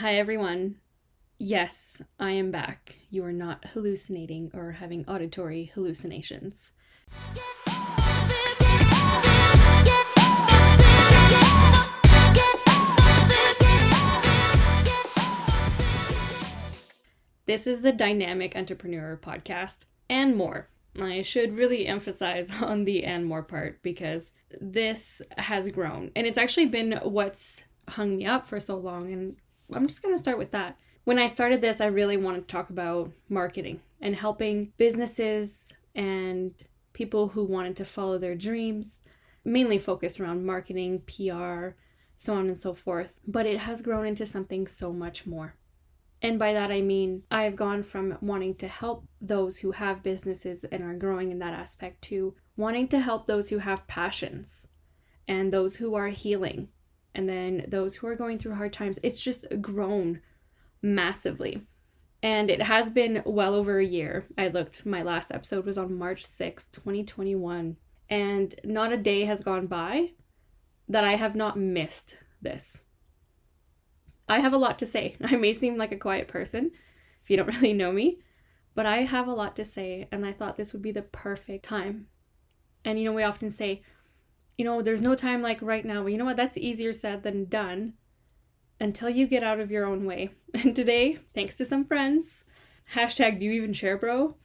Hi everyone. Yes, I am back. You are not hallucinating or having auditory hallucinations. This is the Dynamic Entrepreneur podcast and more. I should really emphasize on the and more part because this has grown and it's actually been what's hung me up for so long, and I'm just going to start with that. When I started this, I really wanted to talk about marketing and helping businesses and people who wanted to follow their dreams, mainly focused around marketing, PR, so on and so forth. But it has grown into something so much more. And by that I mean I've gone from wanting to help those who have businesses and are growing in that aspect to wanting to help those who have passions and those who are healing and then those who are going through hard times. It's just grown massively. And it has been well over a year. I looked, my last episode was on March 6th, 2021. And not a day has gone by that I have not missed this. I have a lot to say. I may seem like a quiet person if you don't really know me, but I have a lot to say, and I thought this would be the perfect time. And we often say, there's no time like right now. But you know what? That's easier said than done until you get out of your own way. And today, thanks to some friends, hashtag do you even share, bro?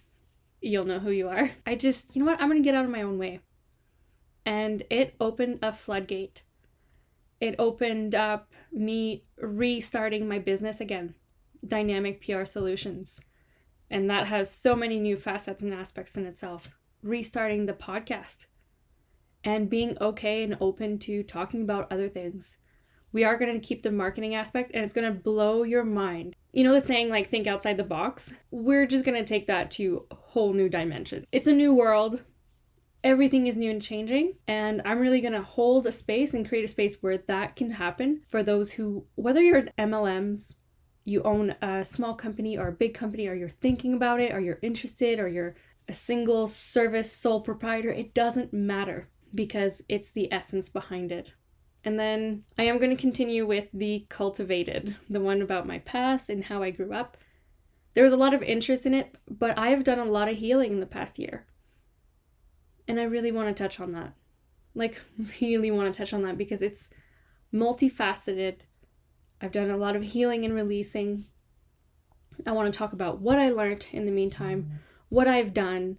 You'll know who you are. I'm going to get out of my own way. And it opened a floodgate. It opened up me restarting my business again, Dynamic PR Solutions. And that has so many new facets and aspects in itself. Restarting the podcast and being okay and open to talking about other things. We are going to keep the marketing aspect, and it's going to blow your mind. You know the saying, like, think outside the box? We're just going to take that to a whole new dimension. It's a new world. Everything is new and changing, and I'm really going to hold a space and create a space where that can happen for those who, whether you're MLMs, you own a small company or a big company, or you're thinking about it, or you're interested, or you're a single service sole proprietor, it doesn't matter because it's the essence behind it. And then I am going to continue with the cultivated, the one about my past and how I grew up. There was a lot of interest in it, but I have done a lot of healing in the past year. And I really want to touch on that. Really want to touch on that because it's multifaceted. I've done a lot of healing and releasing. I want to talk about what I learned in the meantime, what I've done,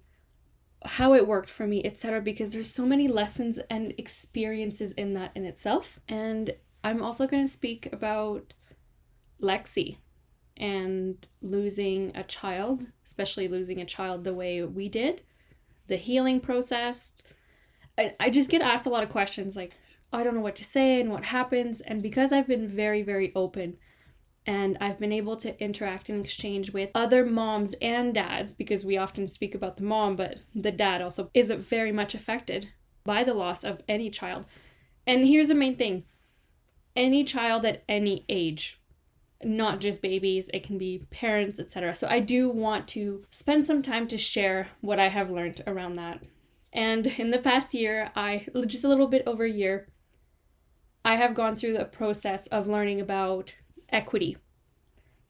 how it worked for me, etc. Because there's so many lessons and experiences in that in itself. And I'm also going to speak about Lexi and losing a child, especially losing a child the way we did, the healing process. I just get asked a lot of questions like, I don't know what to say and what happens. And because I've been very, very open and I've been able to interact and exchange with other moms and dads, because we often speak about the mom, but the dad also is very much affected by the loss of any child. And here's the main thing. Any child at any age, not just babies, it can be parents, etc. So I do want to spend some time to share what I have learned around that. And in the past year, just a little bit over a year, I have gone through the process of learning about equity.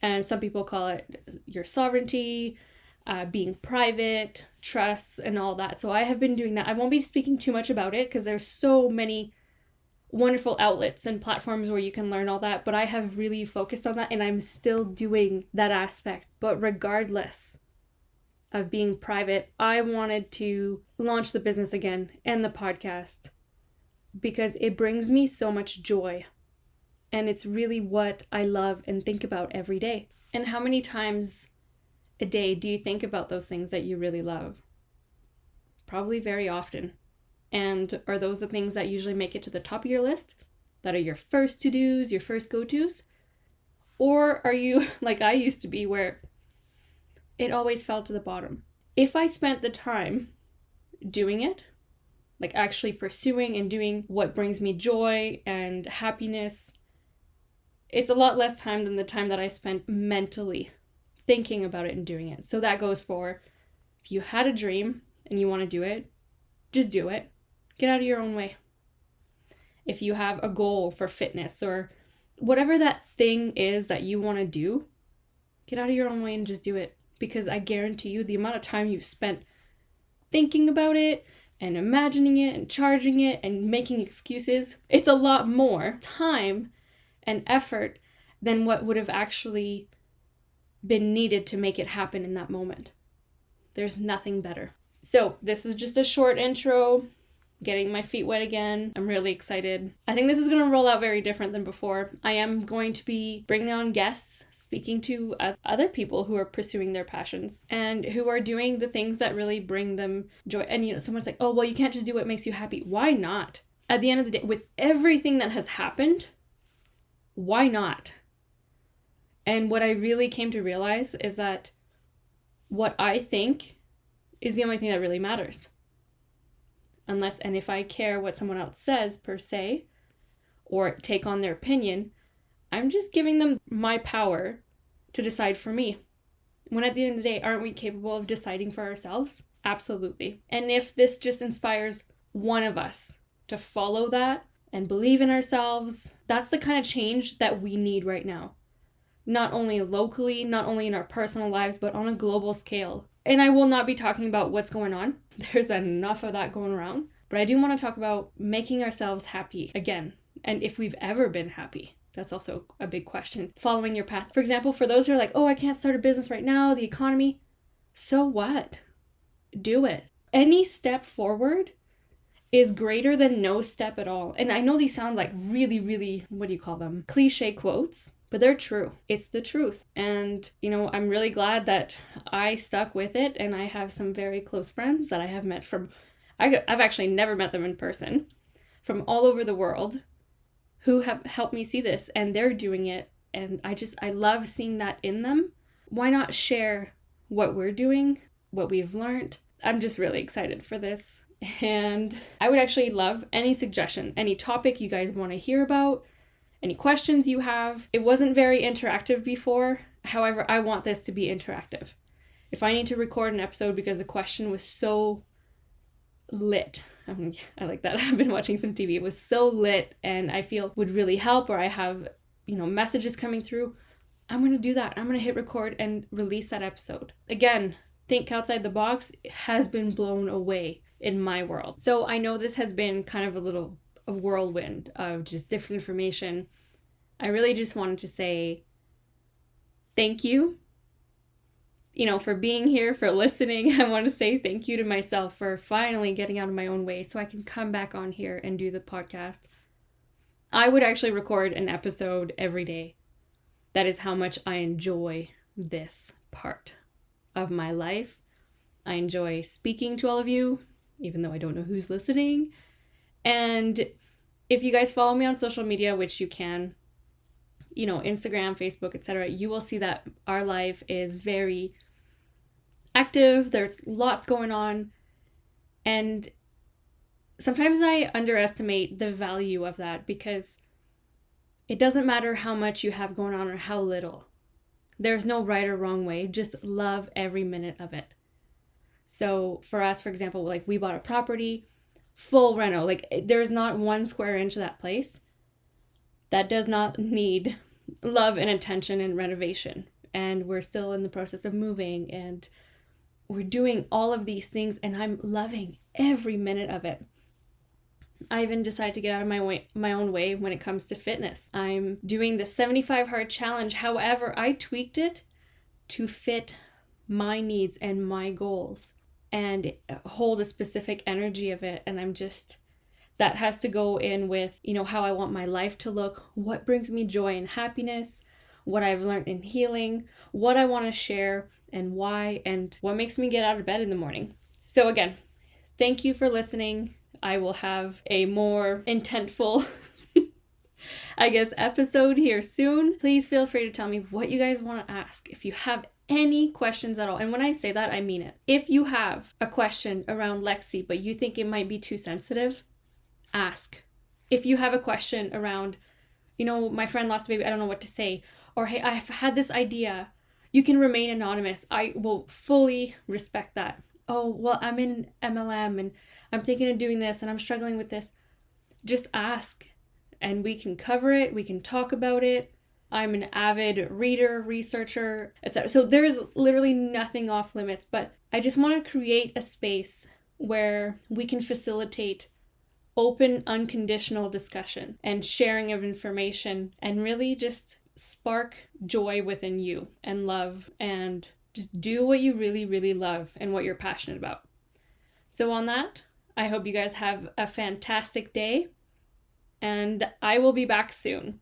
And some people call it your sovereignty, being private, trusts, and all that. So I have been doing that. I won't be speaking too much about it because there's so many wonderful outlets and platforms where you can learn all that, but I have really focused on that and I'm still doing that aspect. But regardless of being private, I wanted to launch the business again and the podcast because it brings me so much joy. And it's really what I love and think about every day. And how many times a day do you think about those things that you really love? Probably very often. And are those the things that usually make it to the top of your list? That are your first to-dos, your first go-tos? Or are you like I used to be, where it always fell to the bottom? If I spent the time doing it, like actually pursuing and doing what brings me joy and happiness, it's a lot less time than the time that I spent mentally thinking about it and doing it. So that goes for, if you had a dream and you want to do it, just do it. Get out of your own way. If you have a goal for fitness or whatever that thing is that you want to do, get out of your own way and just do it. Because I guarantee you the amount of time you've spent thinking about it and imagining it and charging it and making excuses, it's a lot more time and effort than what would have actually been needed to make it happen in that moment. There's nothing better. So this is just a short intro, getting my feet wet again. I'm really excited. I think this is going to roll out very different than before. I am going to be bringing on guests, speaking to other people who are pursuing their passions and who are doing the things that really bring them joy. And someone's like, oh, well, you can't just do what makes you happy. Why not? At the end of the day, with everything that has happened, why not? And what I really came to realize is that what I think is the only thing that really matters. And if I care what someone else says per se, or take on their opinion, I'm just giving them my power to decide for me. When at the end of the day, aren't we capable of deciding for ourselves? Absolutely. And if this just inspires one of us to follow that and believe in ourselves, that's the kind of change that we need right now. Not only locally, not only in our personal lives, but on a global scale. And I will not be talking about what's going on. There's enough of that going around. But I do want to talk about making ourselves happy again. And if we've ever been happy. That's also a big question. Following your path. For example, for those who are like, oh, I can't start a business right now, the economy. So what? Do it. Any step forward is greater than no step at all. And I know these sound like really, really, what do you call them? Cliche quotes. But they're true. It's the truth. And, I'm really glad that I stuck with it. And I have some very close friends that I have met I've actually never met them in person, from all over the world, who have helped me see this. And they're doing it. And I love seeing that in them. Why not share what we're doing, what we've learned? I'm just really excited for this. And I would actually love any suggestion, any topic you guys want to hear about. Any questions you have. It wasn't very interactive before. However, I want this to be interactive. If I need to record an episode because a question was so lit, I like that. I've been watching some TV. It was so lit and I feel would really help, or I have, messages coming through, I'm going to do that. I'm going to hit record and release that episode. Again, think outside the box has been blown away in my world. So I know this has been kind of a whirlwind of just different information. I really just wanted to say thank you, for being here, for listening. I want to say thank you to myself for finally getting out of my own way so I can come back on here and do the podcast. I would actually record an episode every day. That is how much I enjoy this part of my life. I enjoy speaking to all of you, even though I don't know who's listening. And if you guys follow me on social media, which you can, Instagram, Facebook, etc., you will see that our life is very active. There's lots going on. And sometimes I underestimate the value of that because it doesn't matter how much you have going on or how little. There's no right or wrong way. Just love every minute of it. So for us, for example, like we bought a property, full reno. Like there's not 1 square inch of that place that does not need love and attention and renovation. And we're still in the process of moving and we're doing all of these things and I'm loving every minute of it. I even decided to get out of my own way when it comes to fitness. I'm doing the 75 hard challenge. However, I tweaked it to fit my needs and my goals and hold a specific energy of it. And that has to go in with, how I want my life to look, what brings me joy and happiness, what I've learned in healing, what I want to share and why, and what makes me get out of bed in the morning. So again, thank you for listening. I will have a more intentful, episode here soon. Please feel free to tell me what you guys want to ask. If you have any questions at all, and when I say that, I mean it. If you have a question around Lexi, but you think it might be too sensitive, ask. If you have a question around, my friend lost a baby, I don't know what to say, or hey, I've had this idea, you can remain anonymous. I will fully respect that. Oh, well, I'm in MLM and I'm thinking of doing this and I'm struggling with this. Just ask. and we can cover it, we can talk about it. I'm an avid reader, researcher, etc. So there is literally nothing off limits, but I just want to create a space where we can facilitate open, unconditional discussion and sharing of information, and really just spark joy within you and love, and just do what you really, really love and what you're passionate about. So on that, I hope you guys have a fantastic day, and I will be back soon.